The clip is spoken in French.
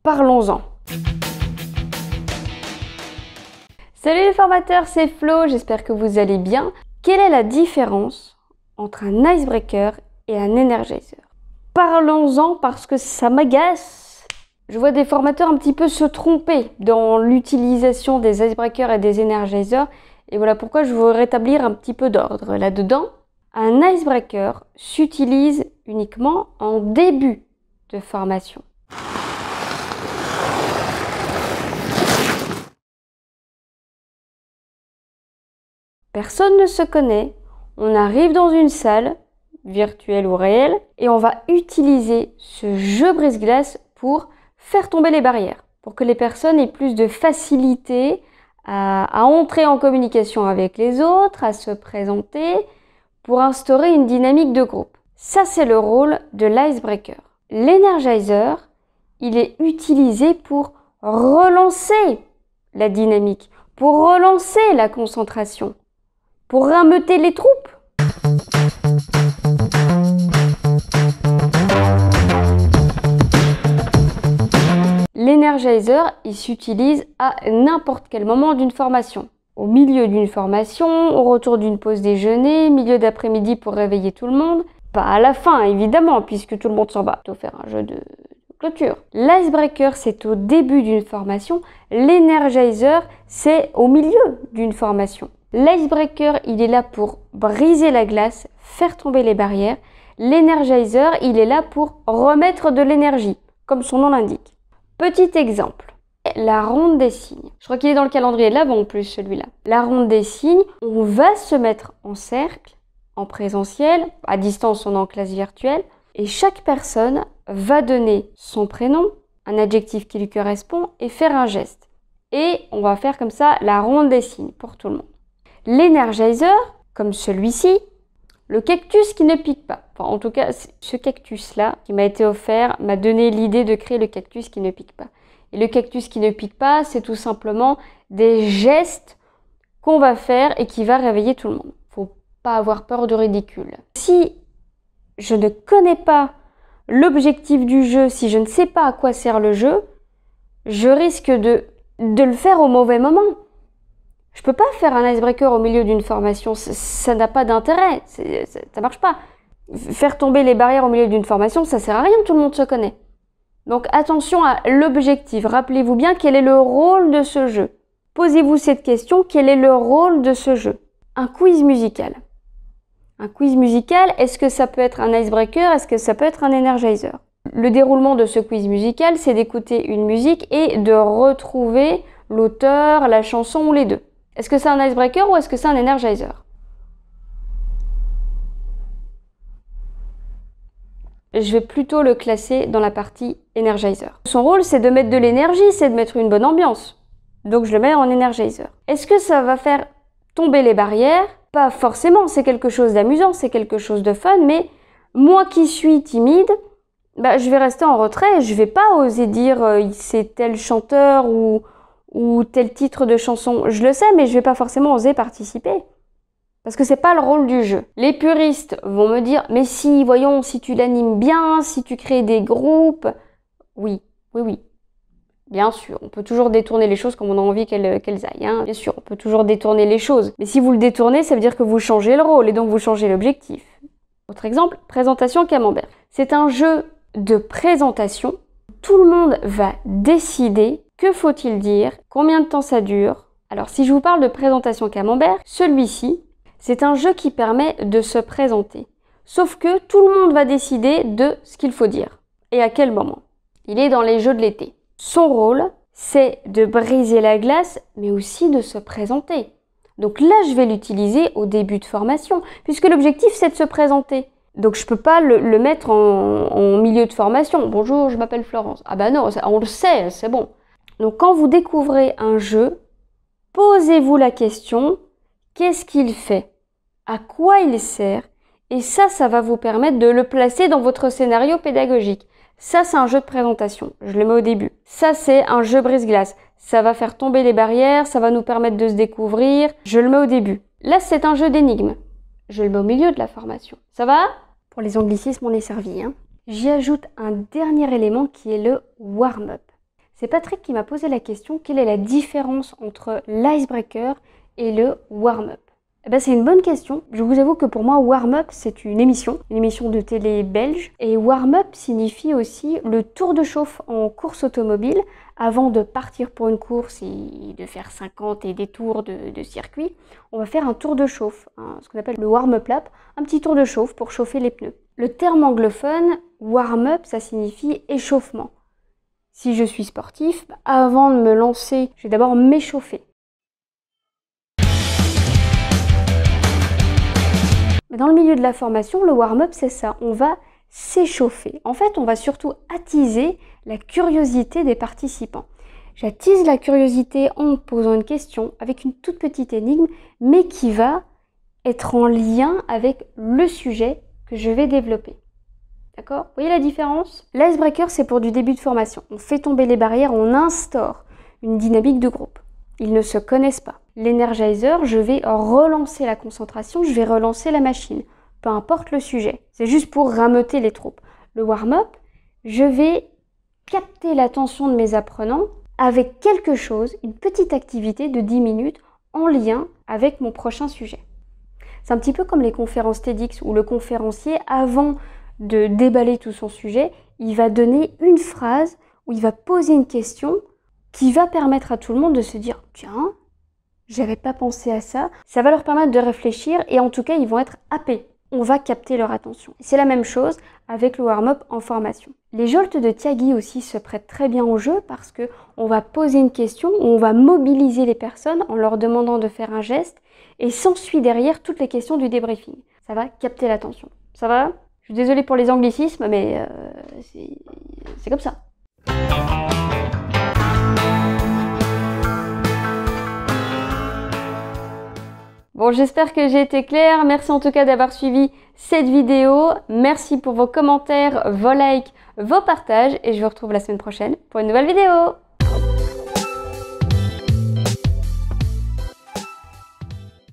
parlons-en. Salut les formateurs, c'est Flo, j'espère que vous allez bien. Quelle est la différence entre un icebreaker et un energizer? Parlons-en parce que ça m'agace. Je vois des formateurs un petit peu se tromper dans l'utilisation des icebreakers et des energizers. Et voilà pourquoi je veux rétablir un petit peu d'ordre là-dedans. Un icebreaker s'utilise uniquement en début de formation. Personne ne se connaît, on arrive dans une salle, virtuelle ou réelle, et on va utiliser ce jeu brise-glace pour faire tomber les barrières, pour que les personnes aient plus de facilité à entrer en communication avec les autres, à se présenter, pour instaurer une dynamique de groupe. Ça, c'est le rôle de l'icebreaker. L'energizer, il est utilisé pour relancer la dynamique, pour relancer la concentration, pour rameuter les troupes. L'energizer, il s'utilise à n'importe quel moment d'une formation. Au milieu d'une formation, au retour d'une pause déjeuner, milieu d'après-midi pour réveiller tout le monde. Pas à la fin, évidemment, puisque tout le monde s'en va. Il faut faire un jeu de clôture. L'icebreaker, c'est au début d'une formation. L'energizer, c'est au milieu d'une formation. L'icebreaker, il est là pour briser la glace, faire tomber les barrières. L'energizer, il est là pour remettre de l'énergie, comme son nom l'indique. Petit exemple, la ronde des signes. Je crois qu'il est dans le calendrier de l'Avent en plus, celui-là. La ronde des signes, on va se mettre en cercle, en présentiel, à distance on est en classe virtuelle, et chaque personne va donner son prénom, un adjectif qui lui correspond, et faire un geste. Et on va faire comme ça la ronde des signes pour tout le monde. L'energizer, comme celui-ci, le cactus qui ne pique pas. Enfin, en tout cas, ce cactus-là qui m'a été offert m'a donné l'idée de créer le cactus qui ne pique pas. Et le cactus qui ne pique pas, c'est tout simplement des gestes qu'on va faire et qui va réveiller tout le monde. Faut pas avoir peur du ridicule. Si je ne connais pas l'objectif du jeu, si je ne sais pas à quoi sert le jeu, je risque de le faire au mauvais moment. Je peux pas faire un icebreaker au milieu d'une formation, ça n'a pas d'intérêt, ça marche pas. Faire tomber les barrières au milieu d'une formation, ça sert à rien, tout le monde se connaît. Donc attention à l'objectif, rappelez-vous bien quel est le rôle de ce jeu. Posez-vous cette question, quel est le rôle de ce jeu? Un quiz musical. Un quiz musical, est-ce que ça peut être un icebreaker, est-ce que ça peut être un energizer? Le déroulement de ce quiz musical, c'est d'écouter une musique et de retrouver l'auteur, la chanson ou les deux. Est-ce que c'est un icebreaker ou est-ce que c'est un energizer? Je vais plutôt le classer dans la partie energizer. Son rôle, c'est de mettre de l'énergie, c'est de mettre une bonne ambiance. Donc je le mets en energizer. Est-ce que ça va faire tomber les barrières? Pas forcément, c'est quelque chose d'amusant, c'est quelque chose de fun, mais moi qui suis timide, je vais rester en retrait, je vais pas oser dire c'est tel chanteur ou tel titre de chanson. Je le sais, mais je vais pas forcément oser participer. Parce que c'est pas le rôle du jeu. Les puristes vont me dire, mais si, voyons, si tu l'animes bien, si tu crées des groupes. Oui. Bien sûr, on peut toujours détourner les choses comme on a envie qu'elles aillent. Hein. Bien sûr, on peut toujours détourner les choses. Mais si vous le détournez, ça veut dire que vous changez le rôle et donc vous changez l'objectif. Autre exemple, présentation camembert. C'est un jeu de présentation. Tout le monde va décider que faut-il dire, combien de temps ça dure. Alors si je vous parle de présentation camembert, celui-ci, c'est un jeu qui permet de se présenter. Sauf que tout le monde va décider de ce qu'il faut dire et à quel moment. Il est dans les jeux de l'été. Son rôle, c'est de briser la glace, mais aussi de se présenter. Donc là, je vais l'utiliser au début de formation, puisque l'objectif, c'est de se présenter. Donc je peux pas le mettre en milieu de formation. Bonjour, je m'appelle Florence. Ah bah non, on le sait, c'est bon. Donc quand vous découvrez un jeu, posez-vous la question, qu'est-ce qu'il fait? À quoi il sert? Et ça va vous permettre de le placer dans votre scénario pédagogique. Ça, c'est un jeu de présentation. Je le mets au début. Ça, c'est un jeu brise-glace. Ça va faire tomber les barrières, ça va nous permettre de se découvrir. Je le mets au début. Là, c'est un jeu d'énigmes. Je le mets au milieu de la formation. Ça va? Pour les anglicismes, on est servi. J'y ajoute un dernier élément qui est le warm-up. C'est Patrick qui m'a posé la question, quelle est la différence entre l'icebreaker et le warm-up? Eh ben, c'est une bonne question. Je vous avoue que pour moi, warm-up, c'est une émission de télé belge. Et warm-up signifie aussi le tour de chauffe en course automobile. Avant de partir pour une course et de faire 50 et des tours de circuit, on va faire un tour de chauffe, ce qu'on appelle le warm-up lap, un petit tour de chauffe pour chauffer les pneus. Le terme anglophone, warm-up, ça signifie échauffement. Si je suis sportif, avant de me lancer, je vais d'abord m'échauffer. Dans le milieu de la formation, le warm-up, c'est ça, on va s'échauffer. En fait, on va surtout attiser la curiosité des participants. J'attise la curiosité en posant une question avec une toute petite énigme, mais qui va être en lien avec le sujet que je vais développer. D'accord? Vous voyez la différence? L'icebreaker, c'est pour du début de formation. On fait tomber les barrières, on instaure une dynamique de groupe. Ils ne se connaissent pas. L'energizer, je vais relancer la concentration, je vais relancer la machine, peu importe le sujet. C'est juste pour rameuter les troupes. Le warm-up, je vais capter l'attention de mes apprenants avec quelque chose, une petite activité de 10 minutes en lien avec mon prochain sujet. C'est un petit peu comme les conférences TEDx où le conférencier, avant de déballer tout son sujet, il va donner une phrase où il va poser une question qui va permettre à tout le monde de se dire « Tiens, j'avais pas pensé à ça ». Ça va leur permettre de réfléchir et en tout cas, ils vont être happés. On va capter leur attention. C'est la même chose avec le warm-up en formation. Les jolts de Tiagui aussi se prêtent très bien au jeu parce que on va poser une question, on va mobiliser les personnes en leur demandant de faire un geste et s'ensuit derrière toutes les questions du débriefing. Ça va capter l'attention. Ça va? Je suis désolée pour les anglicismes, mais c'est comme ça. Bon, j'espère que j'ai été claire. Merci en tout cas d'avoir suivi cette vidéo. Merci pour vos commentaires, vos likes, vos partages. Et je vous retrouve la semaine prochaine pour une nouvelle vidéo.